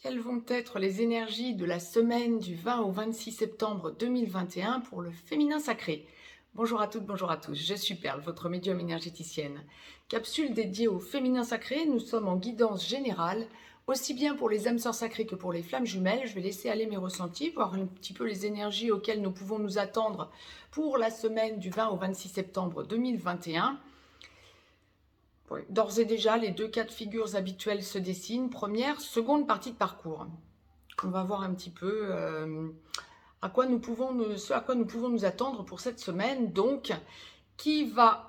Quelles vont être les énergies de la semaine du 20 au 26 septembre 2021 pour le féminin sacré? Bonjour à toutes, bonjour à tous, je suis Perle, votre médium énergéticienne. Capsule dédiée au féminin sacré, nous sommes en guidance générale, aussi bien pour les âmes sœurs sacrées que pour les flammes jumelles. Je vais laisser aller mes ressentis, voir un petit peu les énergies auxquelles nous pouvons nous attendre pour la semaine du 20 au 26 septembre 2021. Oui, d'ores et déjà, les deux cas de figure habituels se dessinent. Première, seconde partie de parcours. On va voir un petit peu ce à quoi nous pouvons nous attendre pour cette semaine, donc, qui va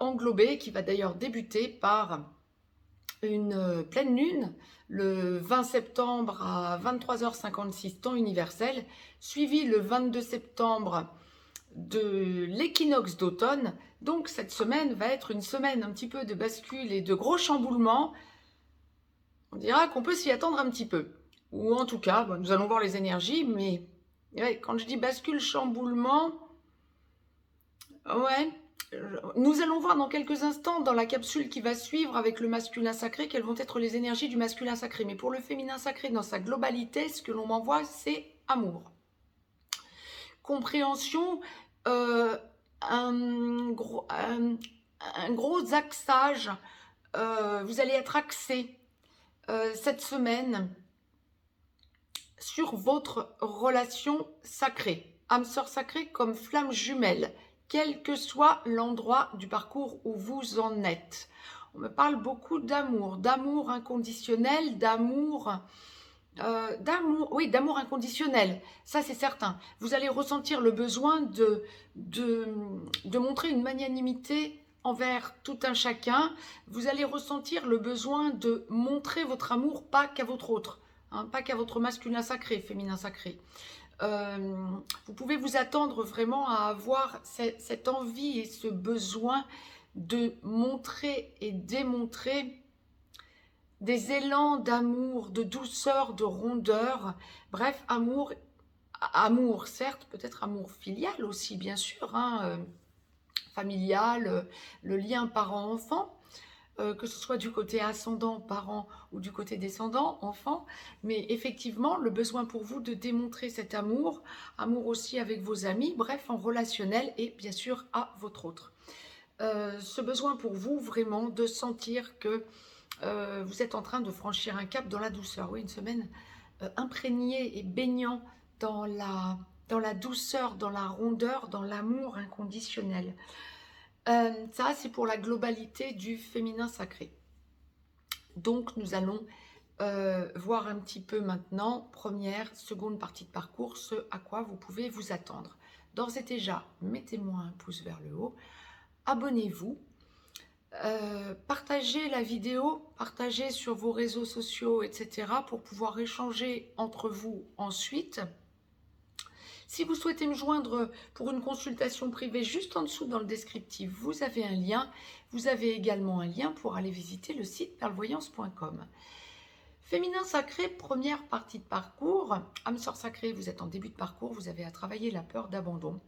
d'ailleurs débuter par une pleine lune, le 20 septembre à 23h56 temps universel, suivi le 22 septembre de l'équinoxe d'automne. Donc cette semaine va être une semaine un petit peu de bascule et de gros chamboulements. On dira qu'on peut s'y attendre un petit peu. Ou en tout cas, nous allons voir les énergies, mais ouais, quand je dis bascule, chamboulement, ouais, nous allons voir dans quelques instants, dans la capsule qui va suivre avec le masculin sacré, quelles vont être les énergies du masculin sacré. Mais pour le féminin sacré, dans sa globalité, ce que l'on m'envoie, c'est amour. Compréhension, un gros axage. Vous allez être axé cette semaine sur votre relation sacrée, âme sœur sacrée comme flamme jumelle, quel que soit l'endroit du parcours où vous en êtes. On me parle beaucoup d'amour, d'amour inconditionnel, d'amour inconditionnel, ça c'est certain. Vous allez ressentir le besoin de montrer une magnanimité envers tout un chacun. Vous allez ressentir le besoin de montrer votre amour, pas qu'à votre autre, pas qu'à votre masculin sacré, féminin sacré. Vous pouvez vous attendre vraiment à avoir cette envie et ce besoin de montrer et démontrer des élans d'amour, de douceur, de rondeur, bref, amour, certes, peut-être amour filial aussi, bien sûr, familial, le lien parent-enfant, que ce soit du côté ascendant, parent, ou du côté descendant, enfant, mais effectivement, le besoin pour vous de démontrer cet amour, amour aussi avec vos amis, bref, en relationnel et bien sûr à votre autre. Ce besoin pour vous, vraiment, de sentir que vous êtes en train de franchir un cap dans la douceur. Oui, une semaine imprégnée et baignant dans la douceur, dans la rondeur, dans l'amour inconditionnel. Ça, c'est pour la globalité du féminin sacré. Donc, nous allons voir un petit peu maintenant, première, seconde partie de parcours, ce à quoi vous pouvez vous attendre. D'ores et déjà, mettez-moi un pouce vers le haut, abonnez-vous, partagez la vidéo, partagez sur vos réseaux sociaux, etc. pour pouvoir échanger entre vous ensuite. Si vous souhaitez me joindre pour une consultation privée, juste en dessous dans le descriptif, vous avez un lien. Vous avez également un lien pour aller visiter le site perlevoyance.com. Féminin sacré, première partie de parcours. Âme sœur sacrée, vous êtes en début de parcours, vous avez à travailler la peur d'abandon.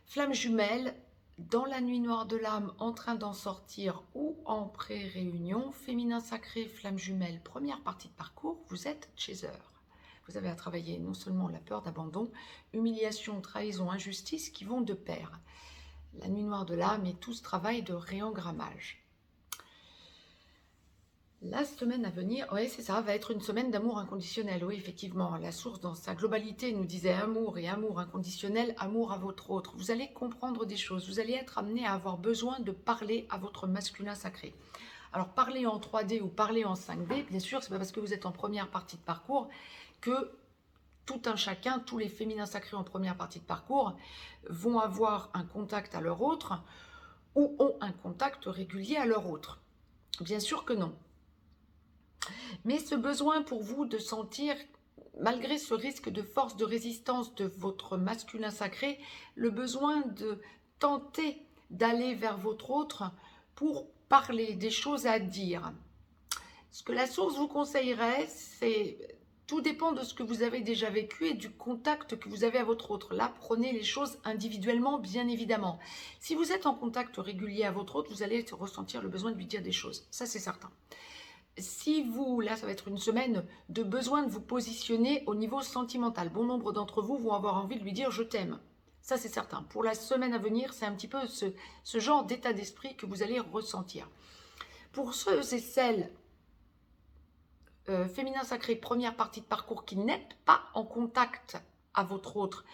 Flamme jumelle, dans la nuit noire de l'âme, en train d'en sortir ou en pré-réunion. Féminin sacré, flamme jumelle, première partie de parcours, vous êtes chaser. Vous avez à travailler non seulement la peur d'abandon, humiliation, trahison, injustice qui vont de pair. La nuit noire de l'âme et tout ce travail de réengrammage. La semaine à venir, oui c'est ça, va être une semaine d'amour inconditionnel. Oui, effectivement, la source dans sa globalité nous disait amour et amour inconditionnel, amour à votre autre. Vous allez comprendre des choses, vous allez être amené à avoir besoin de parler à votre masculin sacré. Alors parler en 3D ou parler en 5D, bien sûr, c'est pas parce que vous êtes en première partie de parcours que tout un chacun, tous les féminins sacrés en première partie de parcours vont avoir un contact à leur autre ou ont un contact régulier à leur autre. Bien sûr que non. Mais ce besoin pour vous de sentir, malgré ce risque de force de résistance de votre masculin sacré, le besoin de tenter d'aller vers votre autre pour parler des choses à dire. Ce que la source vous conseillerait, c'est... Tout dépend de ce que vous avez déjà vécu et du contact que vous avez à votre autre. Là, prenez les choses individuellement, bien évidemment. Si vous êtes en contact régulier à votre autre, vous allez ressentir le besoin de lui dire des choses. Ça, c'est certain. si vous, là, ça va être une semaine de besoin de vous positionner au niveau sentimental. Bon nombre d'entre vous vont avoir envie de lui dire « je t'aime ». Ça, c'est certain. Pour la semaine à venir, c'est un petit peu ce genre d'état d'esprit que vous allez ressentir. Pour ceux et celles féminin sacré, première partie de parcours, qui n'êtes pas en contact à votre autre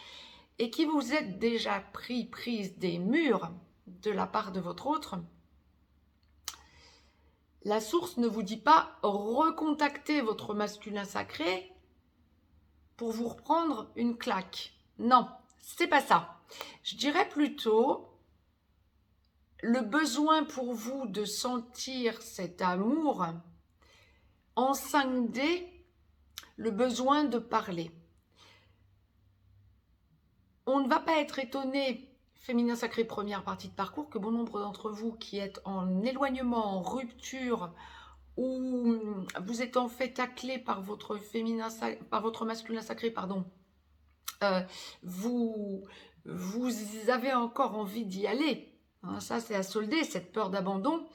et qui vous êtes déjà prise des murs de la part de votre autre, la source ne vous dit pas recontacter votre masculin sacré pour vous reprendre une claque. Non, c'est pas ça. Je dirais plutôt le besoin pour vous de sentir cet amour en 5D, le besoin de parler. On ne va pas être étonné, féminin sacré première partie de parcours, que bon nombre d'entre vous qui êtes en éloignement, en rupture, ou vous êtes en fait taclé par votre masculin sacré, pardon, vous avez encore envie d'y aller. Hein, ça, c'est à solder, cette peur d'abandon.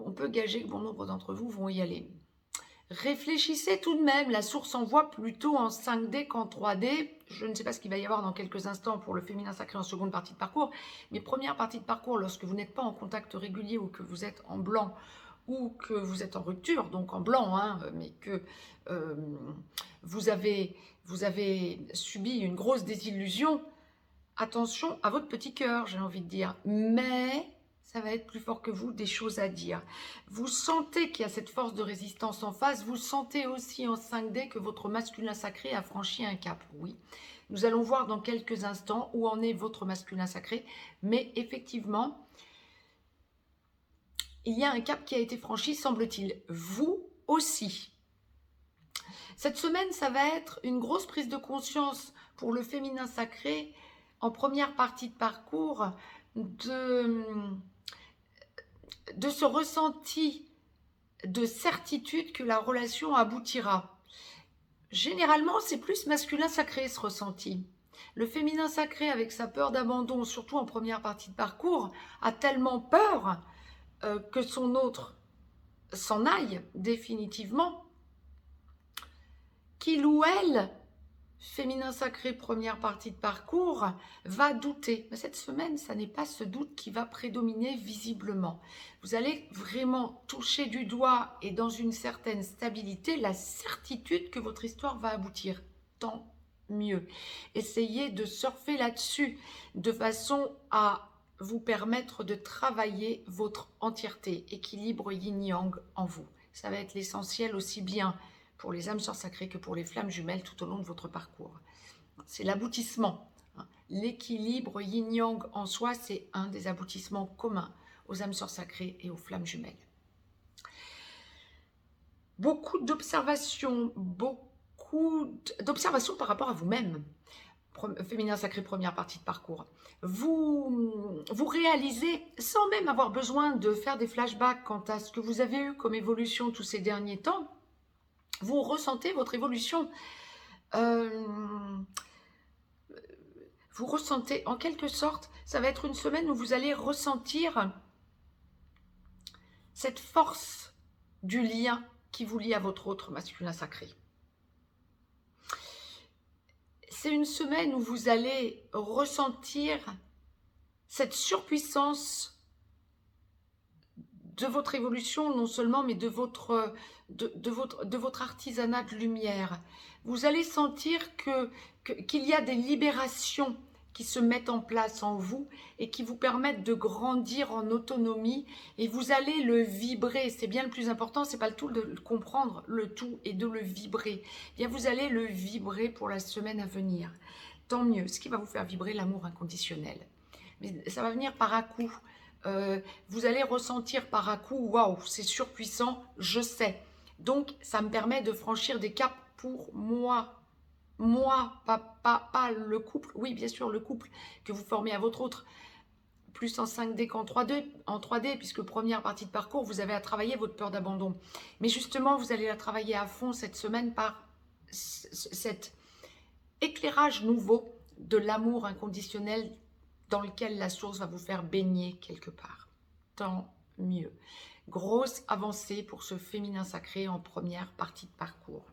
On peut gager que bon nombre d'entre vous vont y aller. Réfléchissez tout de même, la source envoie plutôt en 5D qu'en 3D. Je ne sais pas ce qu'il va y avoir dans quelques instants pour le féminin sacré en seconde partie de parcours, mais première partie de parcours, lorsque vous n'êtes pas en contact régulier ou que vous êtes en blanc ou que vous êtes en rupture, donc en blanc, hein, mais que vous avez subi une grosse désillusion, attention à votre petit cœur, j'ai envie de dire. Mais ça va être plus fort que vous, des choses à dire. Vous sentez qu'il y a cette force de résistance en face. Vous sentez aussi en 5D que votre masculin sacré a franchi un cap. Oui, nous allons voir dans quelques instants où en est votre masculin sacré. Mais effectivement, il y a un cap qui a été franchi, semble-t-il. Vous aussi. Cette semaine, ça va être une grosse prise de conscience pour le féminin sacré en première partie de parcours de ce ressenti de certitude que la relation aboutira. Généralement, c'est plus masculin sacré ce ressenti. Le féminin sacré, avec sa peur d'abandon, surtout en première partie de parcours, a tellement peur que son autre s'en aille définitivement, qu'il ou elle, féminin sacré, première partie de parcours, va douter. Mais cette semaine, ça n'est pas ce doute qui va prédominer visiblement. Vous allez vraiment toucher du doigt et dans une certaine stabilité la certitude que votre histoire va aboutir. Tant mieux. Essayez de surfer là-dessus de façon à vous permettre de travailler votre entièreté, équilibre yin-yang en vous. Ça va être l'essentiel aussi bien pour les âmes sœurs sacrées que pour les flammes jumelles tout au long de votre parcours. C'est l'aboutissement. L'équilibre yin-yang en soi, c'est un des aboutissements communs aux âmes sœurs sacrées et aux flammes jumelles. Beaucoup d'observations par rapport à vous-même. Féminin sacré, première partie de parcours. Vous réalisez, sans même avoir besoin de faire des flashbacks quant à ce que vous avez eu comme évolution tous ces derniers temps, vous ressentez votre évolution. Vous ressentez, en quelque sorte, ça va être une semaine où vous allez ressentir cette force du lien qui vous lie à votre autre masculin sacré. C'est une semaine où vous allez ressentir cette surpuissance de votre évolution, non seulement, mais de votre artisanat de lumière. Vous allez sentir qu'il y a des libérations qui se mettent en place en vous et qui vous permettent de grandir en autonomie, et vous allez le vibrer. C'est bien le plus important, c'est pas le tout de comprendre le tout et de le vibrer. Eh bien, vous allez le vibrer pour la semaine à venir. Tant mieux, ce qui va vous faire vibrer l'amour inconditionnel. Mais ça va venir par à-coup. Vous allez ressentir par à-coup, waouh, c'est surpuissant, je sais. Donc, ça me permet de franchir des caps pour moi. Moi, pas le couple. Oui, bien sûr, le couple que vous formez à votre autre. Plus en 5D qu'en 3D, puisque première partie de parcours, vous avez à travailler votre peur d'abandon. Mais justement, vous allez la travailler à fond cette semaine par cet éclairage nouveau de l'amour inconditionnel dans lequel la source va vous faire baigner quelque part. Tant mieux. Grosse avancée pour ce féminin sacré en première partie de parcours.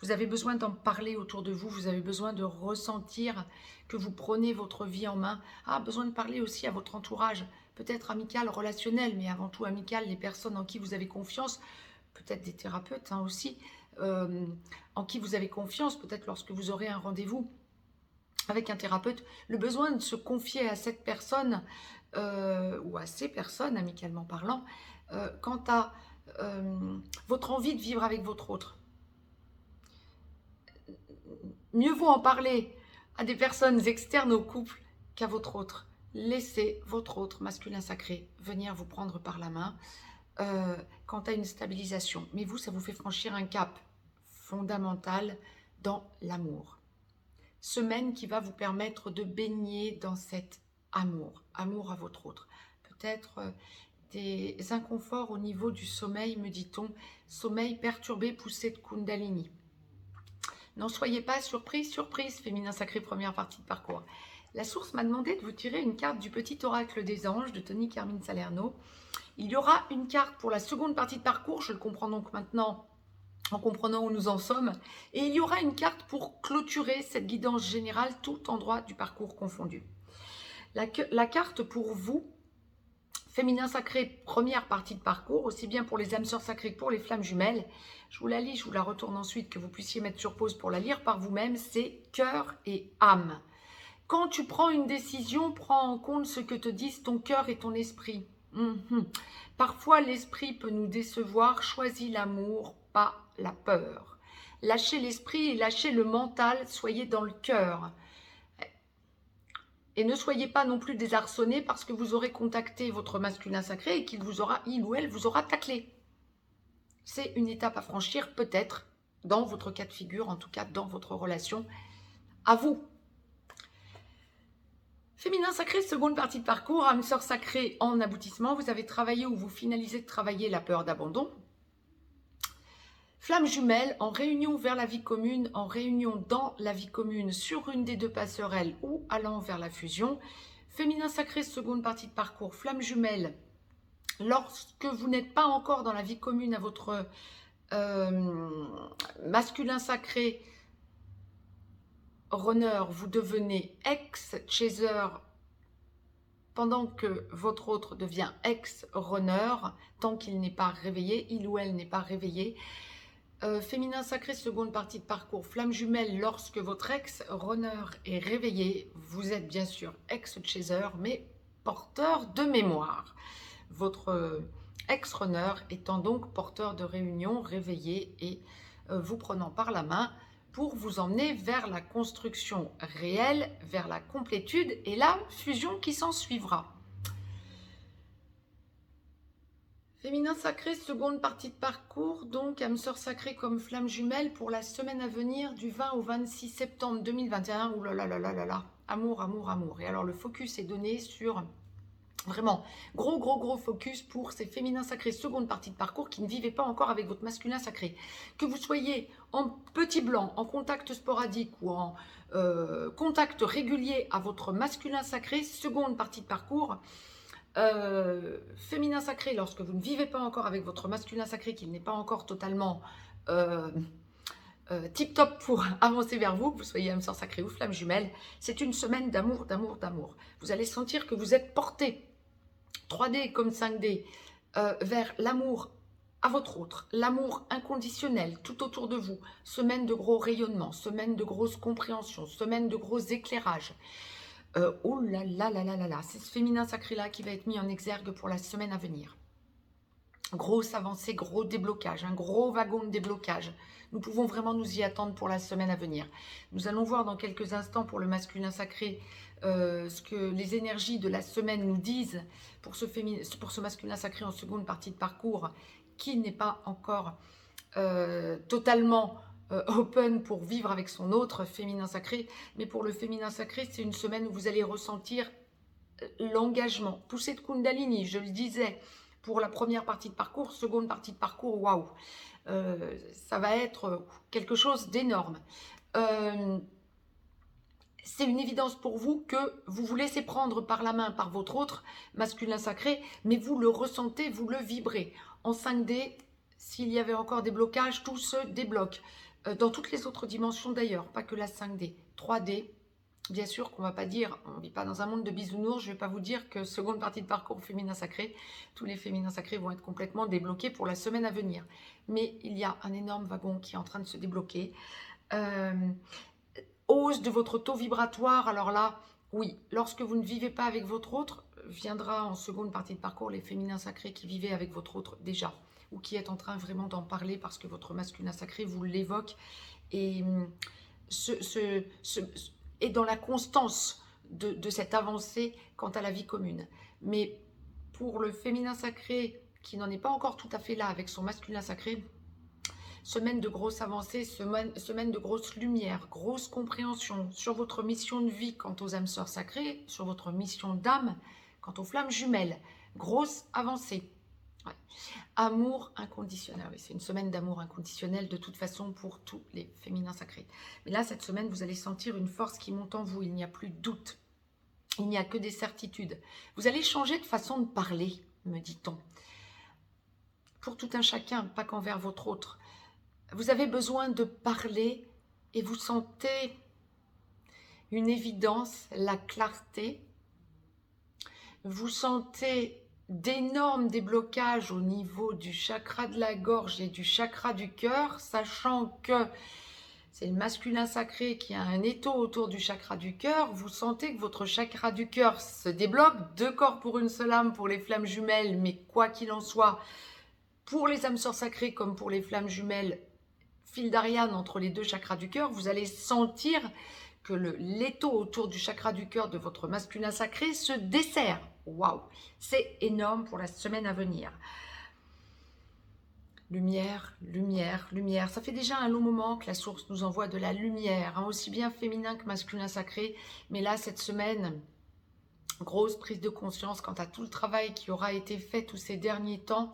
Vous avez besoin d'en parler autour de vous, vous avez besoin de ressentir que vous prenez votre vie en main. Besoin de parler aussi à votre entourage, peut-être amical, relationnel, mais avant tout amical, les personnes en qui vous avez confiance, peut-être des thérapeutes aussi, en qui vous avez confiance, peut-être lorsque vous aurez un rendez-vous avec un thérapeute, le besoin de se confier à cette personne ou à ces personnes, amicalement parlant, quant à votre envie de vivre avec votre autre. Mieux vaut en parler à des personnes externes au couple qu'à votre autre. Laissez votre autre masculin sacré venir vous prendre par la main quant à une stabilisation. Mais vous, ça vous fait franchir un cap fondamental dans l'amour. Semaine qui va vous permettre de baigner dans cet amour à votre autre. Peut-être des inconforts au niveau du sommeil, me dit-on, sommeil perturbé, poussé de Kundalini. N'en soyez pas surprise, féminin sacré, première partie de parcours. La source m'a demandé de vous tirer une carte du petit oracle des anges de Tony Carmine Salerno. Il y aura une carte pour la seconde partie de parcours, je le comprends donc maintenant en comprenant où nous en sommes. Et il y aura une carte pour clôturer cette guidance générale, tout endroit du parcours confondu. La carte pour vous, féminin sacré, première partie de parcours, aussi bien pour les âmes sœurs sacrées que pour les flammes jumelles. Je vous la lis, je vous la retourne ensuite, que vous puissiez mettre sur pause pour la lire par vous-même. C'est cœur et âme. Quand tu prends une décision, prends en compte ce que te disent ton cœur et ton esprit. Parfois, l'esprit peut nous décevoir. Choisis l'amour, pas la peur. Lâchez l'esprit et lâchez le mental. Soyez dans le cœur. Et ne soyez pas non plus désarçonnés parce que vous aurez contacté votre masculin sacré et il ou elle vous aura taclé. C'est une étape à franchir, peut-être, dans votre cas de figure, en tout cas dans votre relation. À vous. Féminin sacré, seconde partie de parcours, âme sœur sacrée en aboutissement. Vous avez travaillé ou vous finalisez de travailler la peur d'abandon. Flamme jumelle, en réunion vers la vie commune, en réunion dans la vie commune, sur une des deux passerelles ou allant vers la fusion. Féminin sacré, seconde partie de parcours, flamme jumelle, lorsque vous n'êtes pas encore dans la vie commune à votre masculin sacré, runner, vous devenez ex-chaser pendant que votre autre devient ex-runner, tant qu'il n'est pas réveillé, il ou elle n'est pas réveillé. Féminin sacré, seconde partie de parcours, flamme jumelle, lorsque votre ex-runner est réveillé, vous êtes bien sûr ex-chaser, mais porteur de mémoire. Votre ex-runner étant donc porteur de réunion, réveillé et vous prenant par la main pour vous emmener vers la construction réelle, vers la complétude et la fusion qui s'en suivra. Féminin sacré, seconde partie de parcours, donc âme sœur sacrée comme flamme jumelle pour la semaine à venir du 20 au 26 septembre 2021. Ouh là là là là là là, amour, amour, amour. Et alors le focus est donné sur vraiment gros focus pour ces féminins sacrés seconde partie de parcours qui ne vivaient pas encore avec votre masculin sacré. Que vous soyez en petit blanc, en contact sporadique ou en contact régulier à votre masculin sacré, seconde partie de parcours, féminin sacré, lorsque vous ne vivez pas encore avec votre masculin sacré, qu'il n'est pas encore totalement tip-top pour avancer vers vous, que vous soyez âme sœur sacrée ou flamme jumelle, c'est une semaine d'amour, d'amour, d'amour. Vous allez sentir que vous êtes porté 3D comme 5D vers l'amour à votre autre, l'amour inconditionnel tout autour de vous, semaine de gros rayonnement, semaine de grosse compréhension, semaine de gros éclairage. Oh là là là là là là, c'est ce féminin sacré là qui va être mis en exergue pour la semaine à venir. Grosse avancée, gros déblocage, un gros wagon de déblocage. Nous pouvons vraiment nous y attendre pour la semaine à venir. Nous allons voir dans quelques instants pour le masculin sacré ce que les énergies de la semaine nous disent pour ce masculin sacré en seconde partie de parcours qui n'est pas encore totalement open pour vivre avec son autre féminin sacré. Mais pour le féminin sacré, c'est une semaine où vous allez ressentir l'engagement, poussée de Kundalini, je le disais, pour la première partie de parcours, seconde partie de parcours, waouh, ça va être quelque chose d'énorme. c'est une évidence pour vous que vous vous laissez prendre par la main par votre autre masculin sacré, mais vous le ressentez, vous le vibrez. En 5D, s'il y avait encore des blocages, tout se débloque. Dans toutes les autres dimensions d'ailleurs, pas que la 5D. 3D, bien sûr qu'on ne va pas dire, on ne vit pas dans un monde de bisounours, je ne vais pas vous dire que seconde partie de parcours féminin sacré, tous les féminins sacrés vont être complètement débloqués pour la semaine à venir. Mais il y a un énorme wagon qui est en train de se débloquer. Hausse de votre taux vibratoire, alors là, oui, lorsque vous ne vivez pas avec votre autre, viendra en seconde partie de parcours les féminins sacrés qui vivaient avec votre autre déjà, ou qui est en train vraiment d'en parler parce que votre masculin sacré vous l'évoque et est dans la constance de cette avancée quant à la vie commune. Mais pour le féminin sacré qui n'en est pas encore tout à fait là avec son masculin sacré, semaine de grosses avancées, semaine de grosse lumière, grosse compréhension sur votre mission de vie quant aux âmes sœurs sacrées, sur votre mission d'âme quant aux flammes jumelles. Grosse avancée. Ouais. Amour inconditionnel. Oui, c'est une semaine d'amour inconditionnel de toute façon pour tous les féminins sacrés. Mais là, cette semaine, vous allez sentir une force qui monte en vous. Il n'y a plus de doute. Il n'y a que des certitudes. Vous allez changer de façon de parler, me dit-on. Pour tout un chacun, pas qu'envers votre autre. Vous avez besoin de parler et vous sentez une évidence, la clarté. Vous sentez d'énormes déblocages au niveau du chakra de la gorge et du chakra du cœur, sachant que c'est le masculin sacré qui a un étau autour du chakra du cœur. Vous sentez que votre chakra du cœur se débloque, 2 corps pour une seule âme pour les flammes jumelles, mais quoi qu'il en soit, pour les âmes sœurs sacrées comme pour les flammes jumelles, fil d'Ariane entre les 2 chakras du cœur, vous allez sentir que l'étau autour du chakra du cœur de votre masculin sacré se desserre. Waouh, c'est énorme pour la semaine à venir. Lumière, lumière, lumière. Ça fait déjà un long moment que la source nous envoie de la lumière, hein, aussi bien féminin que masculin sacré. Mais là, cette semaine, grosse prise de conscience quant à tout le travail qui aura été fait tous ces derniers temps.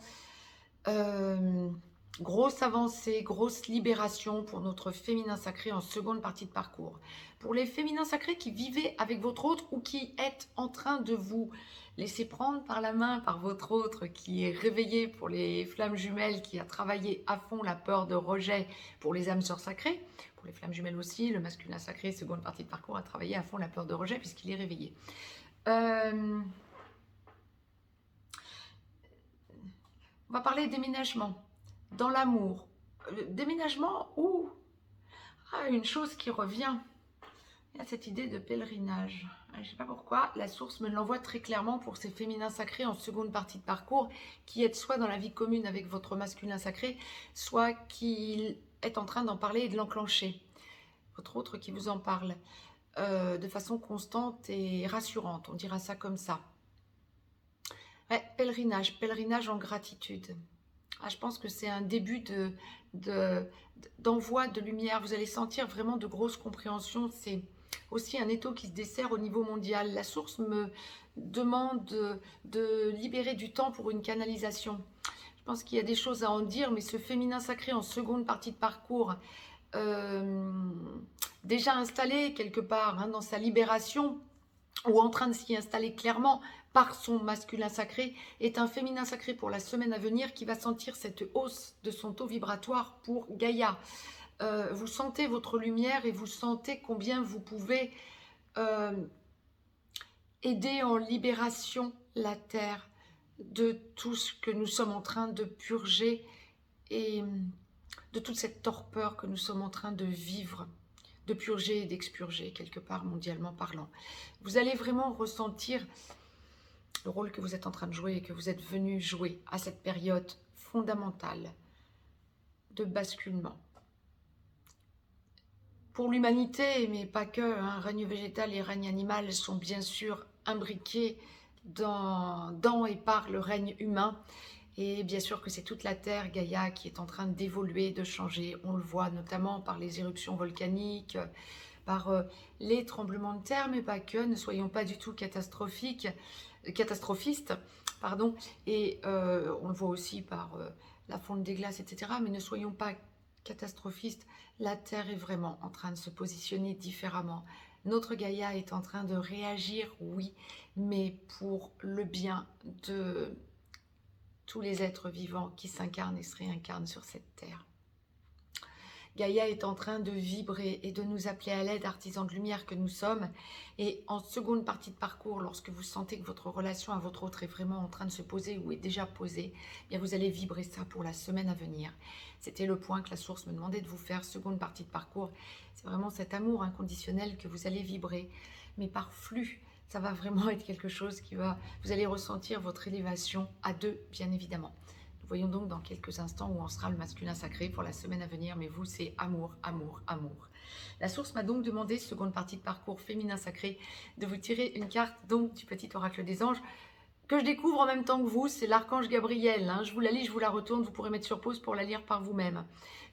Grosse avancée, grosse libération pour notre féminin sacré en seconde partie de parcours. Pour les féminins sacrés qui vivez avec votre autre ou qui êtes en train de vous laisser prendre par la main par votre autre qui est réveillé pour les flammes jumelles, qui a travaillé à fond la peur de rejet pour les âmes sœurs sacrées. Pour les flammes jumelles aussi, le masculin sacré, seconde partie de parcours, a travaillé à fond la peur de rejet puisqu'il est réveillé. On va parler déménagement. Dans l'amour, déménagement ou une chose qui revient, il y a cette idée de pèlerinage. Je ne sais pas pourquoi, la source me l'envoie très clairement pour ces féminins sacrés en seconde partie de parcours qui êtes soit dans la vie commune avec votre masculin sacré, soit qui est en train d'en parler et de l'enclencher. Votre autre qui vous en parle de façon constante et rassurante, on dira ça comme ça. Ouais, pèlerinage en gratitude. Je pense que c'est un début d'envoi de lumière. Vous allez sentir vraiment de grosses compréhensions. C'est aussi un étau qui se dessert au niveau mondial. La source me demande de libérer du temps pour une canalisation. Je pense qu'il y a des choses à en dire, mais ce féminin sacré en seconde partie de parcours, déjà installé quelque part dans sa libération, ou en train de s'y installer clairement par son masculin sacré, est un féminin sacré pour la semaine à venir qui va sentir cette hausse de son taux vibratoire pour Gaïa. Vous sentez votre lumière et vous sentez combien vous pouvez aider en libération la Terre de tout ce que nous sommes en train de purger et de toute cette torpeur que nous sommes en train de vivre, de purger et d'expurger quelque part mondialement parlant. Vous allez vraiment ressentir le rôle que vous êtes en train de jouer et que vous êtes venu jouer à cette période fondamentale de basculement. Pour l'humanité, mais pas que, règne végétal et règne animal sont bien sûr imbriqués dans et par le règne humain. Et bien sûr que c'est toute la Terre, Gaïa, qui est en train d'évoluer, de changer. On le voit notamment par les éruptions volcaniques, par les tremblements de terre, mais pas que. Ne soyons pas du tout catastrophistes. Et on le voit aussi par la fonte des glaces, etc. Mais ne soyons pas catastrophistes. La Terre est vraiment en train de se positionner différemment. Notre Gaïa est en train de réagir, oui, mais pour le bien de tous les êtres vivants qui s'incarnent et se réincarnent sur cette terre. Gaïa est en train de vibrer et de nous appeler à l'aide, artisans de lumière que nous sommes. Et en seconde partie de parcours, lorsque vous sentez que votre relation à votre autre est vraiment en train de se poser ou est déjà posée, eh bien vous allez vibrer ça pour la semaine à venir. C'était le point que la source me demandait de vous faire, seconde partie de parcours. C'est vraiment cet amour inconditionnel que vous allez vibrer, mais par flux. Ça va vraiment être quelque chose qui va... Vous allez ressentir votre élévation à deux, bien évidemment. Nous voyons donc dans quelques instants où en sera le masculin sacré pour la semaine à venir, mais vous, c'est amour, amour, amour. La source m'a donc demandé, seconde partie de parcours féminin sacré, de vous tirer une carte donc du petit oracle des anges, que je découvre en même temps que vous, c'est l'archange Gabriel. Je vous la lis, je vous la retourne, vous pourrez mettre sur pause pour la lire par vous-même.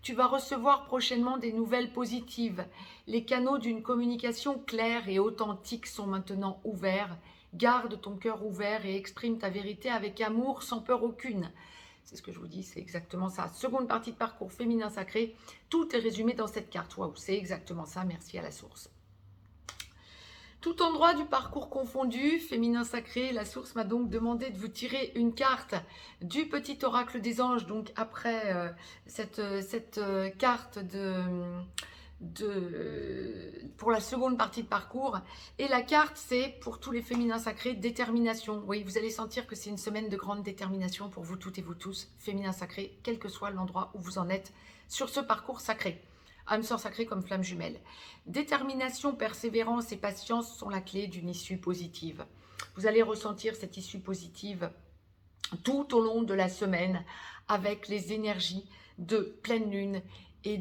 Tu vas recevoir prochainement des nouvelles positives. Les canaux d'une communication claire et authentique sont maintenant ouverts. Garde ton cœur ouvert et exprime ta vérité avec amour, sans peur aucune. C'est ce que je vous dis, c'est exactement ça. Seconde partie de parcours féminin sacré, tout est résumé dans cette carte. Waouh, c'est exactement ça, merci à la source. Tout endroit du parcours confondu, féminin sacré, la source m'a donc demandé de vous tirer une carte du petit oracle des anges. Donc après cette carte pour la seconde partie de parcours. Et la carte, c'est pour tous les féminins sacrés, détermination. Oui, vous allez sentir que c'est une semaine de grande détermination pour vous toutes et vous tous, féminins sacrés, quel que soit l'endroit où vous en êtes sur ce parcours sacré. Âme sœur sacrée comme flamme jumelle. Détermination, persévérance et patience sont la clé d'une issue positive. Vous allez ressentir cette issue positive tout au long de la semaine avec les énergies de pleine lune et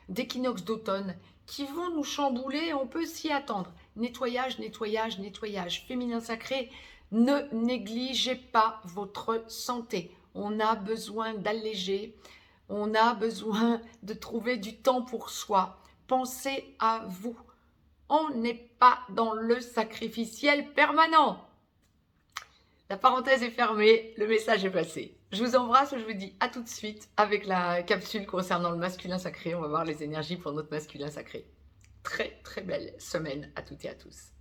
d'équinoxe d'automne qui vont nous chambouler, on peut s'y attendre. Nettoyage, nettoyage, nettoyage. Féminin sacré, ne négligez pas votre santé. On a besoin d'alléger, on a besoin de trouver du temps pour soi. Pensez à vous. On n'est pas dans le sacrificiel permanent. La parenthèse est fermée, le message est passé. Je vous embrasse, je vous dis à tout de suite avec la capsule concernant le masculin sacré. On va voir les énergies pour notre masculin sacré. Très très belle semaine à toutes et à tous.